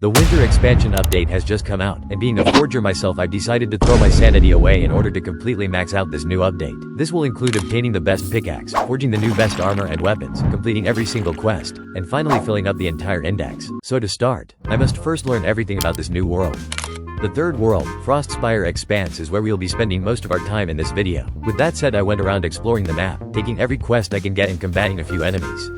The winter expansion update has just come out, and being a forger myself I've decided to throw my sanity away in order to completely max out this new update. This will include obtaining the best pickaxe, forging the new best armor and weapons, completing every single quest, and finally filling up the entire index. So to start, I must first learn everything about this new world. The third world, Spire Expanse, is where we'll be spending most of our time in this video. With that said, I went around exploring the map, taking every quest I can get and combating a few enemies.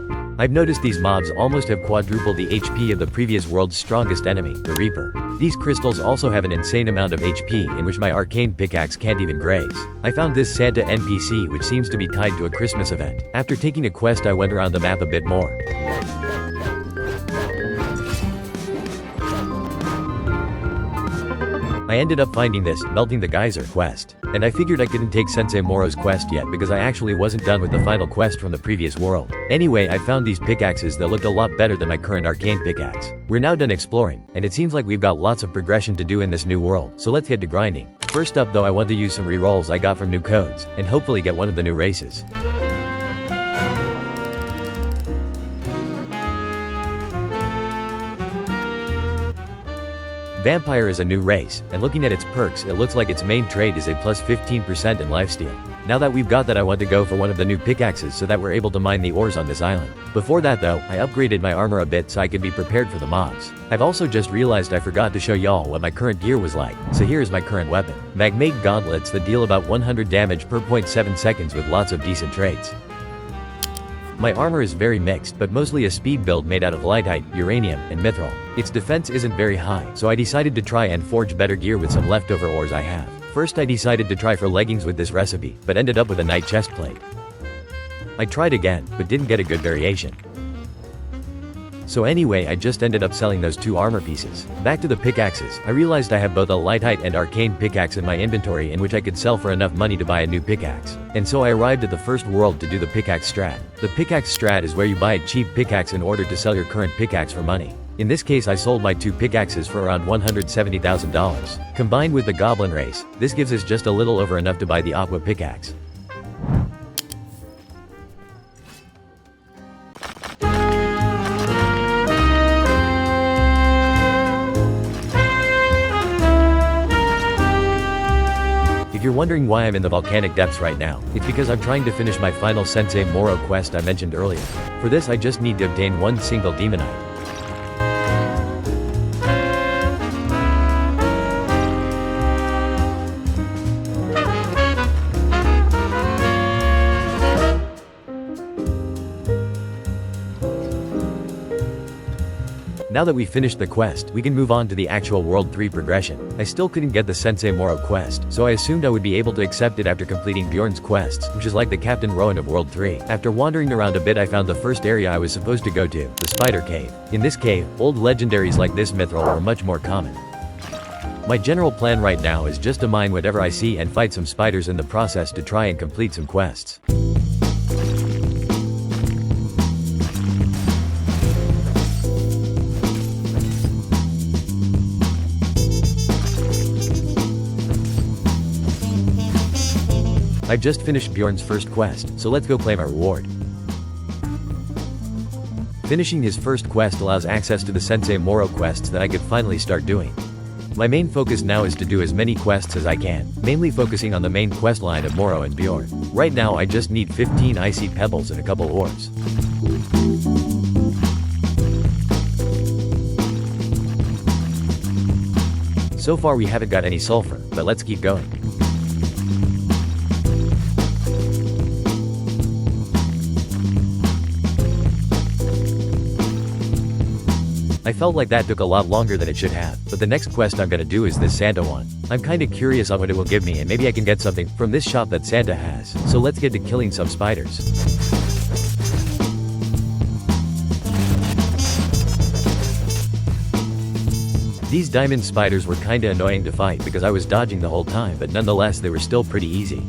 I've noticed these mobs almost have quadrupled the HP of the previous world's strongest enemy, the Reaper. These crystals also have an insane amount of HP in which my arcane pickaxe can't even graze. I found this Santa NPC which seems to be tied to a Christmas event. After taking a quest I went around the map a bit more. I ended up finding this, Melting the Geyser quest. And I figured I couldn't take Sensei Moro's quest yet because I actually wasn't done with the final quest from the previous world. Anyway, I found these pickaxes that looked a lot better than my current arcane pickaxe. We're now done exploring, and it seems like we've got lots of progression to do in this new world, so let's get to grinding. First up though, I want to use some rerolls I got from new codes, and hopefully get one of the new races. Vampire is a new race, and looking at its perks it looks like its main trait is a plus 15% in lifesteal. Now that we've got that, I want to go for one of the new pickaxes so that we're able to mine the ores on this island. Before that though, I upgraded my armor a bit so I could be prepared for the mobs. I've also just realized I forgot to show y'all what my current gear was like, so here is my current weapon. Magmate gauntlets that deal about 100 damage per 0.7 seconds with lots of decent traits. My armor is very mixed, but mostly a speed build made out of lightite, uranium, and mithril. Its defense isn't very high, so I decided to try and forge better gear with some leftover ores I have. First I decided to try for leggings with this recipe, but ended up with a knight chestplate. I tried again, but didn't get a good variation. So anyway, I just ended up selling those two armor pieces. Back to the pickaxes, I realized I have both a lightite and arcane pickaxe in my inventory in which I could sell for enough money to buy a new pickaxe. And so I arrived at the first world to do the pickaxe strat. The pickaxe strat is where you buy a cheap pickaxe in order to sell your current pickaxe for money. In this case I sold my two pickaxes for around $170,000. Combined with the goblin race, this gives us just a little over enough to buy the aqua pickaxe. If you're wondering why I'm in the volcanic depths right now, it's because I'm trying to finish my final Sensei Moro quest I mentioned earlier. For this I just need to obtain one single demonite. Now that we've finished the quest, we can move on to the actual World 3 progression. I still couldn't get the Sensei Moro quest, so I assumed I would be able to accept it after completing Bjorn's quests, which is like the Captain Rowan of World 3. After wandering around a bit I found the first area I was supposed to go to, the Spider Cave. In this cave, old legendaries like this mithril are much more common. My general plan right now is just to mine whatever I see and fight some spiders in the process to try and complete some quests. I've just finished Bjorn's first quest, so let's go claim our reward. Finishing his first quest allows access to the Sensei Moro quests that I could finally start doing. My main focus now is to do as many quests as I can, mainly focusing on the main quest line of Moro and Bjorn. Right now I just need 15 icy pebbles and a couple ores. So far we haven't got any sulfur, but let's keep going. I felt like that took a lot longer than it should have, but the next quest I'm gonna do is this Santa one. I'm kinda curious on what it will give me and maybe I can get something from this shop that Santa has, so let's get to killing some spiders. These diamond spiders were kinda annoying to fight because I was dodging the whole time, but nonetheless they were still pretty easy.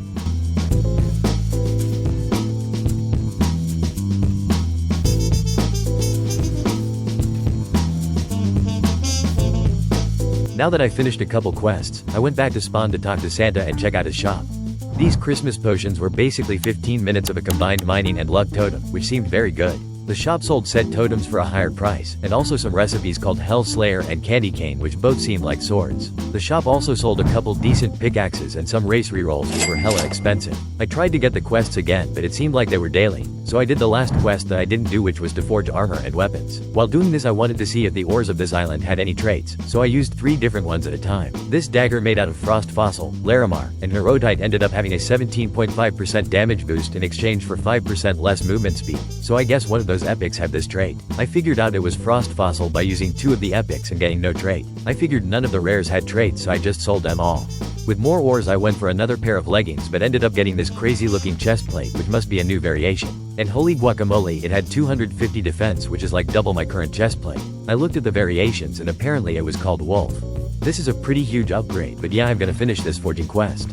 Now that I finished a couple quests, I went back to spawn to talk to Santa and check out his shop. These Christmas potions were basically 15 minutes of a combined mining and luck totem, which seemed very good. The shop sold said totems for a higher price, and also some recipes called Hell Slayer and Candy Cane, which both seemed like swords. The shop also sold a couple decent pickaxes and some race rerolls, which were hella expensive. I tried to get the quests again, but it seemed like they were daily, so I did the last quest that I didn't do, which was to forge armor and weapons. While doing this, I wanted to see if the ores of this island had any traits, so I used 3 different ones at a time. This dagger made out of frost fossil, larimar, and nerodite ended up having a 17.5% damage boost in exchange for 5% less movement speed, so I guess one of those epics have this trait. I figured out it was frost fossil by using 2 of the epics and getting no trait. I figured none of the rares had traits, so I just sold them all. With more ores, I went for another pair of leggings, but ended up getting this crazy looking chest plate, which must be a new variation. And holy guacamole, it had 250 defense, which is like double my current chest plate. I looked at the variations and apparently it was called wolf. This is a pretty huge upgrade, but yeah, I'm gonna finish this forging quest.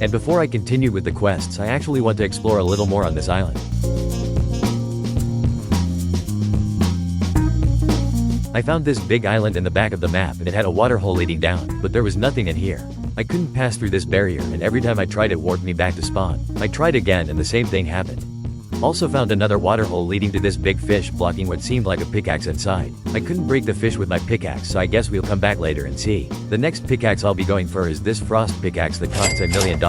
And before I continue with the quests, I actually want to explore a little more on this island. I found this big island in the back of the map and it had a waterhole leading down, but there was nothing in here. I couldn't pass through this barrier, and every time I tried it warped me back to spawn. I tried again and the same thing happened. Also found another waterhole leading to this big fish blocking what seemed like a pickaxe inside. I couldn't break the fish with my pickaxe, so I guess we'll come back later and see. The next pickaxe I'll be going for is this frost pickaxe that costs $1 million.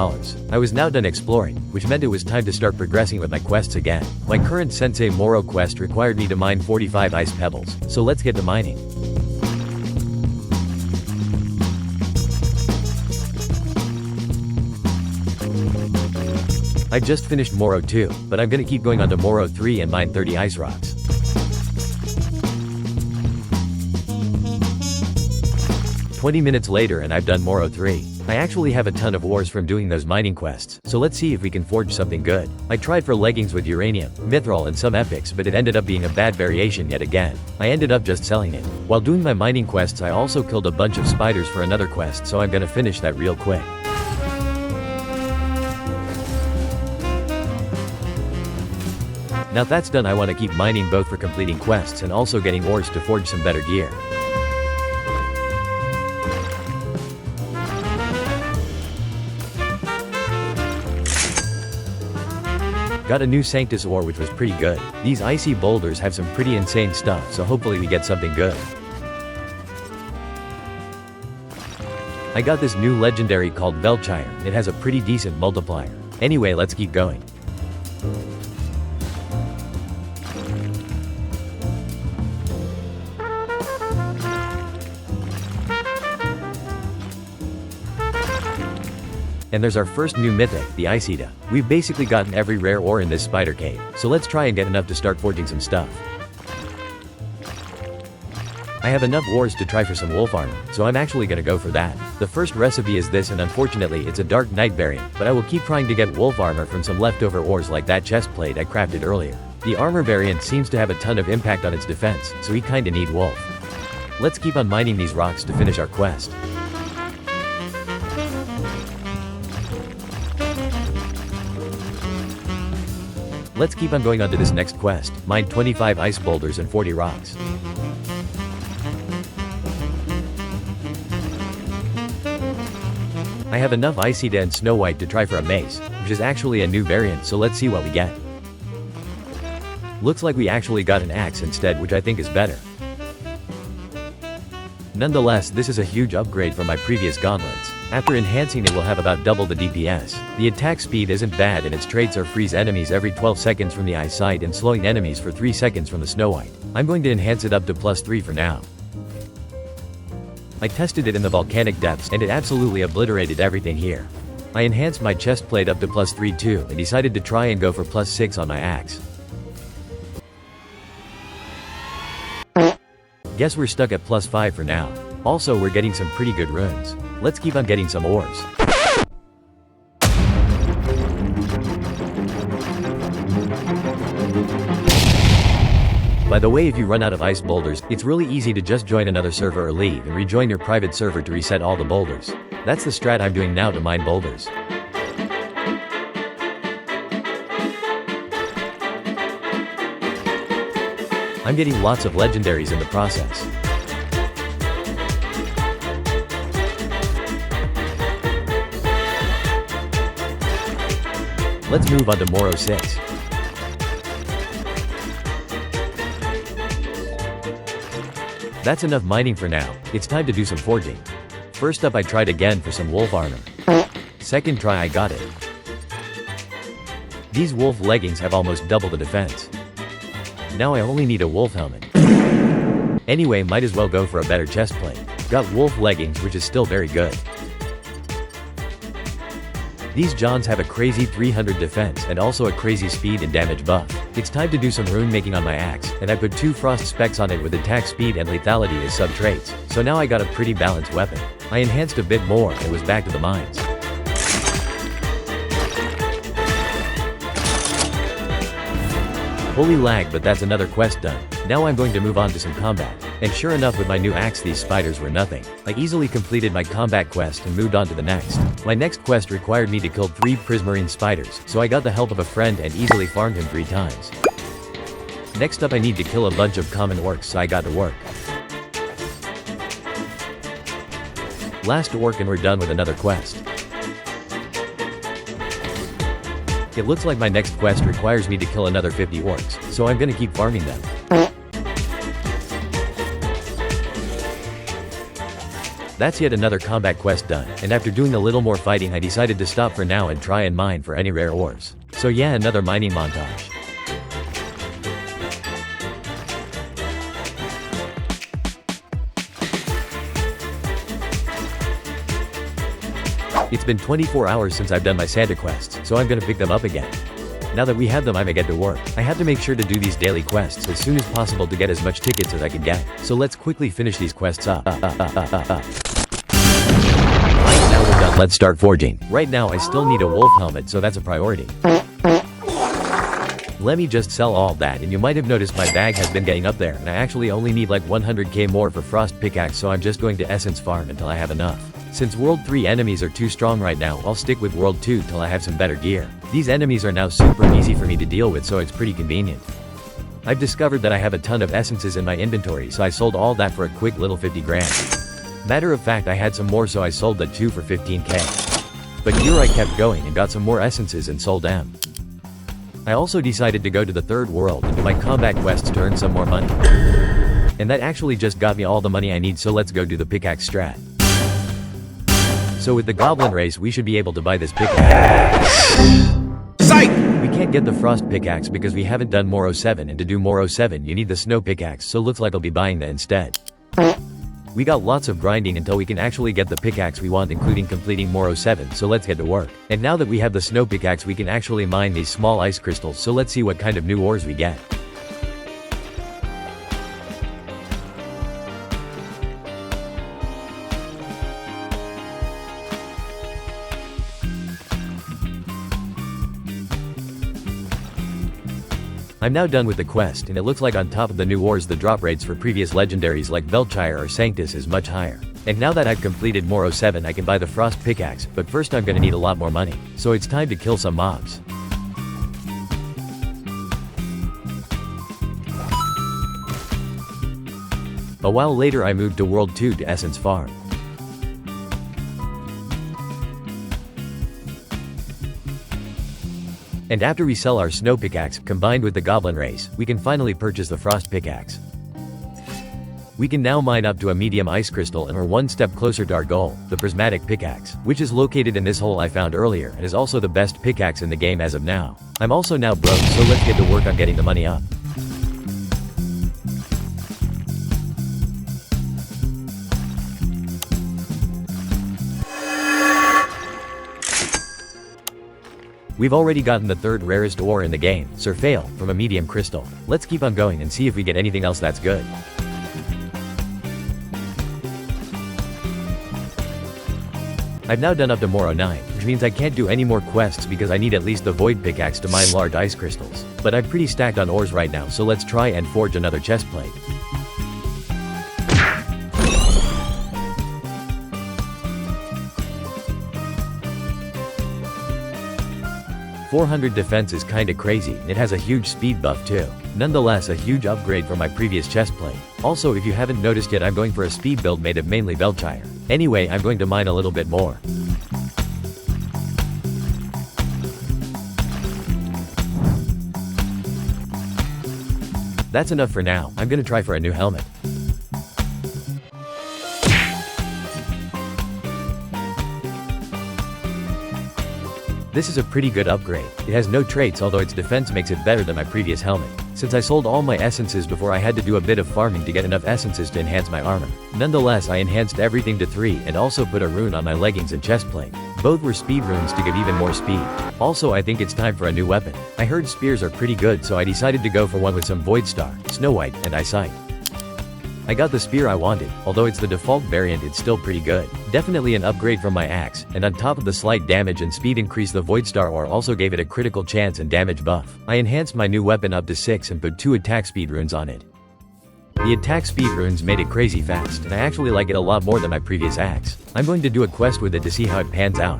I was now done exploring, which meant it was time to start progressing with my quests again. My current Sensei Moro quest required me to mine 45 ice pebbles, so let's get to mining. I just finished Moro 2, but I'm gonna keep going on to Moro 3 and mine 30 ice rocks. "20 minutes later and I've done Moro 3. I actually have a ton of ores from doing those mining quests, so let's see if we can forge something good. I tried for leggings with uranium, mithril and some epics, but it ended up being a bad variation yet again. I ended up just selling it. While doing my mining quests, I also killed a bunch of spiders for another quest, so I'm gonna finish that real quick. Now that's done, I want to keep mining both for completing quests and also getting ores to forge some better gear. Got a new Sanctus ore, which was pretty good. These icy boulders have some pretty insane stuff, so hopefully we get something good. I got this new legendary called Velchire. It has a pretty decent multiplier. Anyway, let's keep going. And there's our first new mythic, the Iceta. We've basically gotten every rare ore in this spider cave, so let's try and get enough to start forging some stuff. I have enough ores to try for some wolf armor, so I'm actually gonna go for that. The first recipe is this, and unfortunately it's a dark knight variant, but I will keep trying to get wolf armor from some leftover ores like that chest plate I crafted earlier. The armor variant seems to have a ton of impact on its defense, so we kinda need wolf. Let's keep on mining these rocks to finish our quest. Let's keep on going on to this next quest, mine 25 ice boulders and 40 rocks. I have enough Iceta and Snow White to try for a mace, which is actually a new variant, so let's see what we get. Looks like we actually got an axe instead, which I think is better. Nonetheless, this is a huge upgrade from my previous gauntlets. After enhancing it will have about double the DPS. The attack speed isn't bad and its traits are freeze enemies every 12 seconds from the eyesight and slowing enemies for 3 seconds from the Snow White. I'm going to enhance it up to +3 for now. I tested it in the volcanic depths and it absolutely obliterated everything here. I enhanced my chest plate up to +3 too and decided to try and go for +6 on my axe. Guess we're stuck at +5 for now. Also, we're getting some pretty good runes. Let's keep on getting some ores. By the way, if you run out of ice boulders, it's really easy to just join another server or leave and rejoin your private server to reset all the boulders. That's the strat I'm doing now to mine boulders. I'm getting lots of legendaries in the process. Let's move on to Moro 6. That's enough mining for now, it's time to do some forging. First up I tried again for some wolf armor. Second try I got it. These wolf leggings have almost double the defense. Now I only need a wolf helmet. Anyway, might as well go for a better chest plate. Got wolf leggings, which is still very good. These Johns have a crazy 300 defense and also a crazy speed and damage buff. It's time to do some rune making on my axe, and I put 2 frost specs on it with attack speed and lethality as sub-traits, so now I got a pretty balanced weapon. I enhanced a bit more and was back to the mines. Holy lag, but that's another quest done. Now I'm going to move on to some combat. And sure enough, with my new axe these spiders were nothing. I easily completed my combat quest and moved on to the next. My next quest required me to kill 3 prismarine spiders, so I got the help of a friend and easily farmed him 3 times. Next up I need to kill a bunch of common orcs, so I got to work. Last orc and we're done with another quest. It looks like my next quest requires me to kill another 50 orcs, so I'm gonna keep farming them. That's yet another combat quest done, and after doing a little more fighting I decided to stop for now and try and mine for any rare ores. So yeah, another mining montage. It's been 24 hours since I've done my Santa quests, so I'm gonna pick them up again. Now that we have them, I'm gonna get to work. I have to make sure to do these daily quests as soon as possible to get as much tickets as I can get. So let's quickly finish these quests up. Right, now we're done, let's start forging. Right now I still need a wolf helmet, so that's a priority. Let me just sell all that, and you might have noticed my bag has been getting up there, and I actually only need like 100k more for frost pickaxe, so I'm just going to essence farm until I have enough. Since World 3 enemies are too strong right now, I'll stick with World 2 till I have some better gear. These enemies are now super easy for me to deal with, so it's pretty convenient. I've discovered that I have a ton of essences in my inventory, so I sold all that for a quick little 50 grand. Matter of fact, I had some more, so I sold that too for 15k. But here I kept going and got some more essences and sold them. I also decided to go to the third world and do my combat quests to earn some more money. And that actually just got me all the money I need, so let's go do the pickaxe strat. So with the goblin race we should be able to buy this pickaxe. Psych! We can't get the frost pickaxe because we haven't done Moro 7, and to do Moro 7 you need the snow pickaxe, so looks like I'll be buying that instead. We got lots of grinding until we can actually get the pickaxe we want, including completing Moro 7, so let's get to work. And now that we have the snow pickaxe we can actually mine these small ice crystals, so let's see what kind of new ores we get. I'm now done with the quest, and it looks like on top of the new ores the drop rates for previous legendaries like Velchire or Sanctus is much higher. And now that I've completed Moro 7 I can buy the frost pickaxe, but first I'm gonna need a lot more money. So it's time to kill some mobs. A while later I moved to World 2 to Essence Farm. And after we sell our snow pickaxe, combined with the goblin race, we can finally purchase the frost pickaxe. We can now mine up to a medium ice crystal and we're one step closer to our goal, the prismatic pickaxe, which is located in this hole I found earlier and is also the best pickaxe in the game as of now. I'm also now broke, so let's get to work on getting the money up. We've already gotten the third rarest ore in the game, Surfail, from a medium crystal. Let's keep on going and see if we get anything else that's good. I've now done up to Moro 9, which means I can't do any more quests because I need at least the void pickaxe to mine large ice crystals. But I'm pretty stacked on ores right now, so let's try and forge another chest plate. 400 defense is kinda crazy, and it has a huge speed buff too. Nonetheless, a huge upgrade from my previous chestplate. Also, if you haven't noticed yet, I'm going for a speed build made of mainly Velchire. Anyway, I'm going to mine a little bit more. That's enough for now. I'm gonna try for a new helmet. This is a pretty good upgrade. It has no traits, although its defense makes it better than my previous helmet. Since I sold all my essences before, I had to do a bit of farming to get enough essences to enhance my armor. Nonetheless, I enhanced everything to 3 and also put a rune on my leggings and chestplate. Both were speed runes to give even more speed. Also, I think it's time for a new weapon. I heard spears are pretty good, so I decided to go for one with some Void Star, Snow White, and Eyesight. I got the spear I wanted. Although it's the default variant, it's still pretty good. Definitely an upgrade from my axe, and on top of the slight damage and speed increase, the Void Star ore also gave it a critical chance and damage buff. I enhanced my new weapon up to 6 and put 2 attack speed runes on it. The attack speed runes made it crazy fast, and I actually like it a lot more than my previous axe. I'm going to do a quest with it to see how it pans out.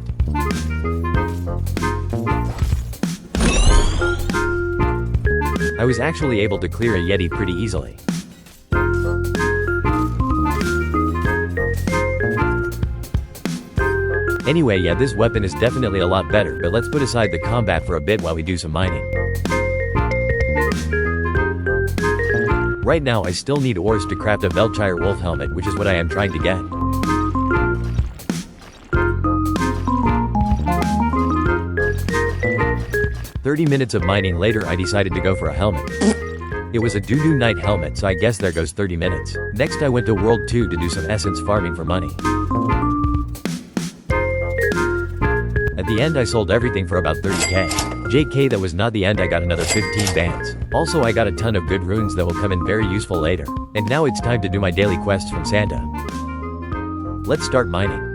I was actually able to clear a Yeti pretty easily. Anyway, yeah, this weapon is definitely a lot better, but let's put aside the combat for a bit while we do some mining. Right now I still need ores to craft a Velchire wolf helmet, which is what I am trying to get. "30 minutes of mining later, I decided to go for a helmet. It was a doo-doo night helmet, so I guess there goes 30 minutes. Next I went to World 2 to do some essence farming for money. At the end I sold everything for about 30k. JK, that was not the end, I got another 15 bands. Also, I got a ton of good runes that will come in very useful later. And now it's time to do my daily quests from Santa. Let's start mining.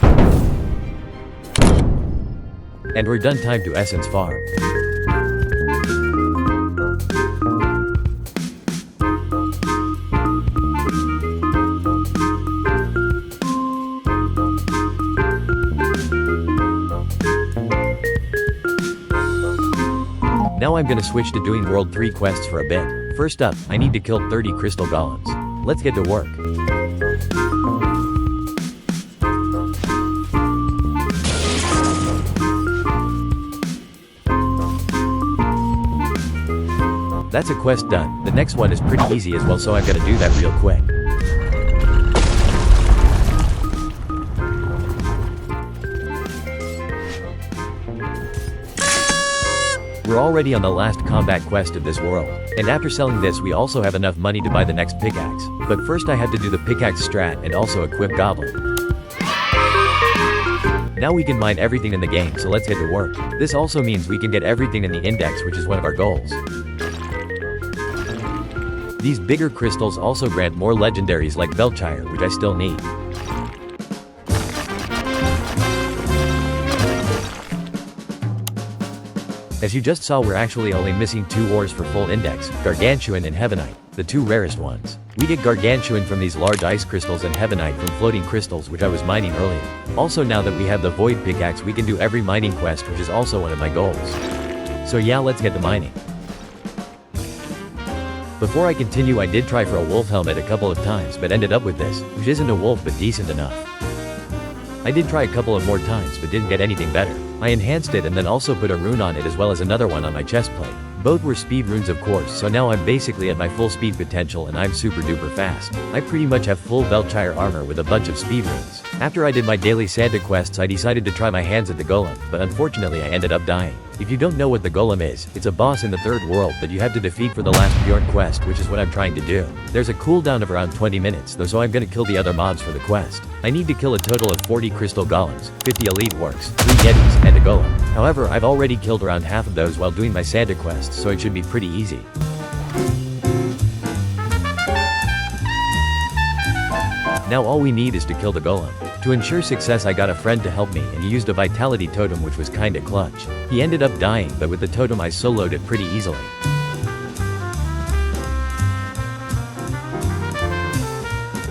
And we're done, time to essence farm. Now I'm gonna switch to doing World 3 quests for a bit. First up, I need to kill 30 crystal golems. Let's get to work. That's a quest done. The next one is pretty easy as well, so I'm gonna do that real quick. We're already on the last combat quest of this world, and after selling this we also have enough money to buy the next pickaxe. But first I have to do the pickaxe strat and also equip Goblin. Now we can mine everything in the game, so let's get to work. This also means we can get everything in the index, which is one of our goals. These bigger crystals also grant more legendaries like Velchire, which I still need. As you just saw, we're actually only missing 2 ores for full index, Gargantuan and Heavenite, the 2 rarest ones. We get Gargantuan from these large ice crystals and Heavenite from floating crystals, which I was mining earlier. Also, now that we have the Void Pickaxe, we can do every mining quest, which is also one of my goals. So yeah, let's get to mining. Before I continue, I did try for a wolf helmet a couple of times but ended up with this, which isn't a wolf but decent enough. I did try a couple of more times but didn't get anything better. I enhanced it and then also put a rune on it as well as another one on my chestplate. Both were speed runes of course, so now I'm basically at my full speed potential and I'm super duper fast. I pretty much have full Velchire armor with a bunch of speed runes. After I did my daily Santa quests, I decided to try my hands at the golem, but unfortunately I ended up dying. If you don't know what the golem is, it's a boss in the 3rd world that you have to defeat for the last Bjorn quest, which is what I'm trying to do. There's a cooldown of around 20 minutes though, so I'm gonna kill the other mobs for the quest. I need to kill a total of 40 crystal golems, 50 elite orcs, 3 yetis, and a golem. However, I've already killed around half of those while doing my Santa quests, so it should be pretty easy. Now all we need is to kill the golem. To ensure success, I got a friend to help me and he used a vitality totem, which was kinda clutch. He ended up dying, but with the totem I soloed it pretty easily.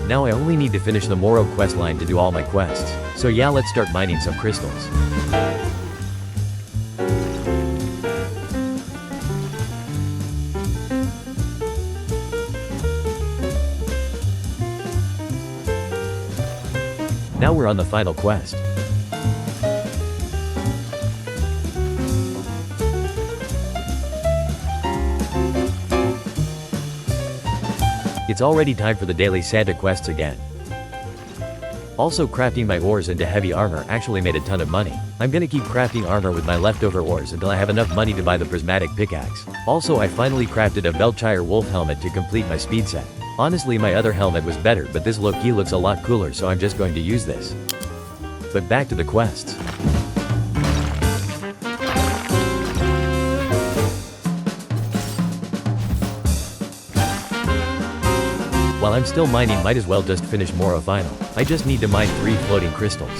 Now I only need to finish the Moro questline to do all my quests. So yeah, let's start mining some crystals. Now we're on the final quest. It's already time for the daily Santa quests again. Also, crafting my ores into heavy armor actually made a ton of money. I'm gonna keep crafting armor with my leftover ores until I have enough money to buy the prismatic pickaxe. Also, I finally crafted a Velchire wolf helmet to complete my speed set. Honestly, my other helmet was better, but this Loki looks a lot cooler, so I'm just going to use this. But back to the quests. While I'm still mining, might as well just finish Moro Final. I just need to mine 3 floating crystals.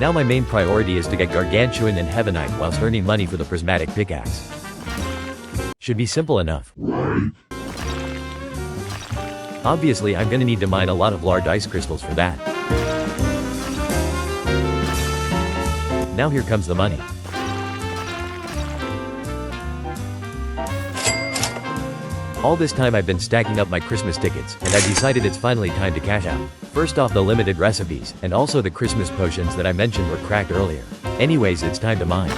Now my main priority is to get Gargantuan and Heavenite whilst earning money for the prismatic pickaxe. Should be simple enough. Obviously, I'm gonna need to mine a lot of large ice crystals for that. Now here comes the money. All this time I've been stacking up my Christmas tickets, and I've decided it's finally time to cash out. First off, the limited recipes, and also the Christmas potions that I mentioned were cracked earlier. Anyways, it's time to mine.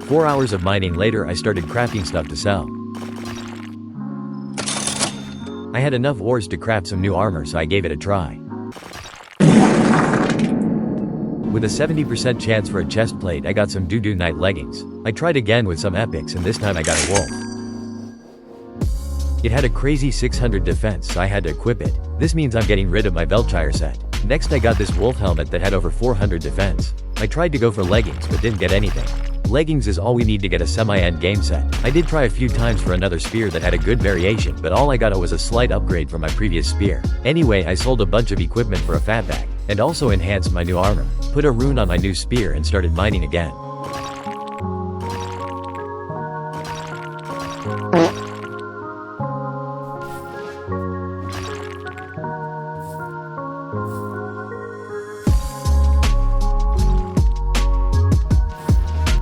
Four hours of mining later, I started crafting stuff to sell. I had enough ores to craft some new armor, so I gave it a try. With a 70% chance for a chest plate, I got some doo-doo night leggings. I tried again with some epics, and this time I got a wolf. It had a crazy 600 defense, so I had to equip it. This means I'm getting rid of my Velchire set. Next, I got this wolf helmet that had over 400 defense. I tried to go for leggings, but didn't get anything. Leggings is all we need to get a semi-end game set. I did try a few times for another spear that had a good variation, but all I got was a slight upgrade from my previous spear. Anyway, I sold a bunch of equipment for a fatback, and also enhanced my new armor, put a rune on my new spear, and started mining again.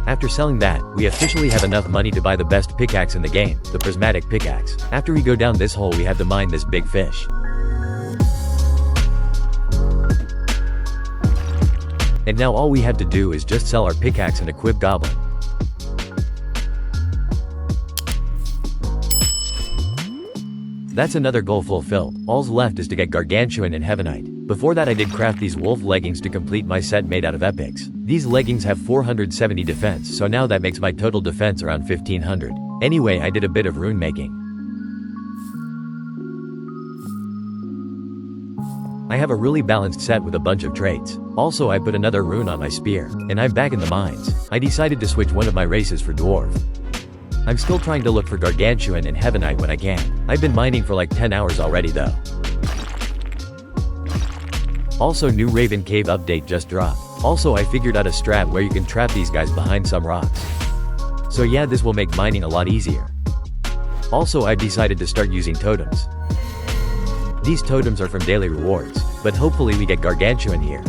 After selling that, we officially have enough money to buy the best pickaxe in the game, the prismatic pickaxe. After we go down this hole, we have to mine this big fish. And now all we have to do is just sell our pickaxe and equip Goblin. That's another goal fulfilled. All's left is to get Gargantuan and Heavenite. Before that, I did craft these wolf leggings to complete my set made out of epics. These leggings have 470 defense, so now that makes my total defense around 1500. Anyway, I did a bit of rune making. I have a really balanced set with a bunch of traits. Also, I put another rune on my spear, and I'm back in the mines. I decided to switch one of my races for dwarf. I'm still trying to look for Gargantuan and Heavenite when I can. I've been mining for like 10 hours already though. Also, new Raven Cave update just dropped. Also, I figured out a strat where you can trap these guys behind some rocks. So yeah, this will make mining a lot easier. Also, I've decided to start using totems. These totems are from daily rewards, but hopefully we get Gargantuan here.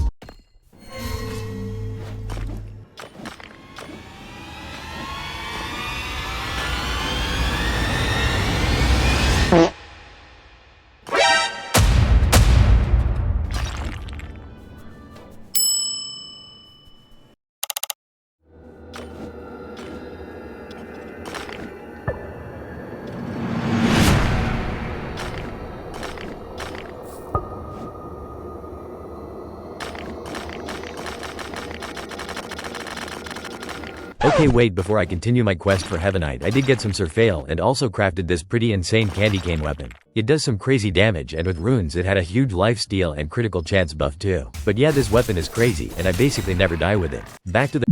Okay, wait, before I continue my quest for Heavenite, I did get some Surfail and also crafted this pretty insane candy cane weapon. It does some crazy damage, and with runes it had a huge lifesteal and critical chance buff too. But yeah, this weapon is crazy, and I basically never die with it. Back to the